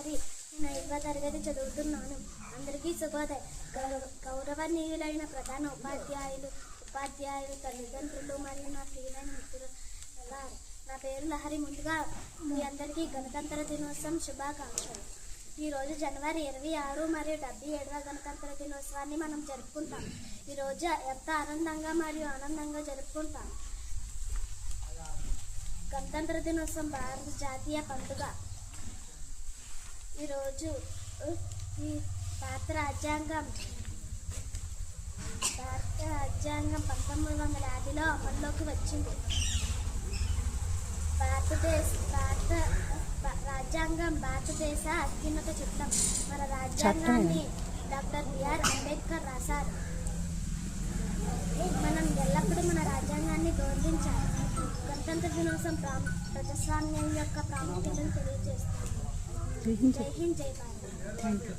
లహరి. నేను 5వ తరగతి చదువుతున్నాను. అందరికీ శుభోదయం. గౌరవనీయులైన ప్రధాన ఉపాధ్యాయులు, తల్లిదండ్రులు మరియు నా ప్రియమైన మిత్రులు, నా పేరు లహరి. ముందుగా మీ అందరికీ గణతంత్ర దినోత్సవం శుభాకాంక్షలు. ఈరోజు జనవరి 26 మరియు 77వ గణతంత్ర దినోత్సవాన్ని మనం జరుపుకుంటాం. ఈరోజు ఎంత ఆనందంగా జరుపుకుంటాం. గణతంత్ర దినోత్సవం భారత జాతీయ పండుగ. ఈరోజు భారత రాజ్యాంగం 1950లో అమల్లోకి వచ్చింది. రాజ్యాంగం భారతదేశ అత్యున్నత చట్టం. మన రాజ్యాంగాన్ని డాక్టర్ బిఆర్ అంబేద్కర్ రాశారు. మనం ఎల్లప్పుడూ మన రాజ్యాంగాన్ని గౌరవించాలి. గణతంత్ర దినోత్సవం ప్రజాస్వామ్యం యొక్క ప్రాముఖ్యతను తెలియజేస్తుంది. జై హింద్, జై భారత్. Thank you.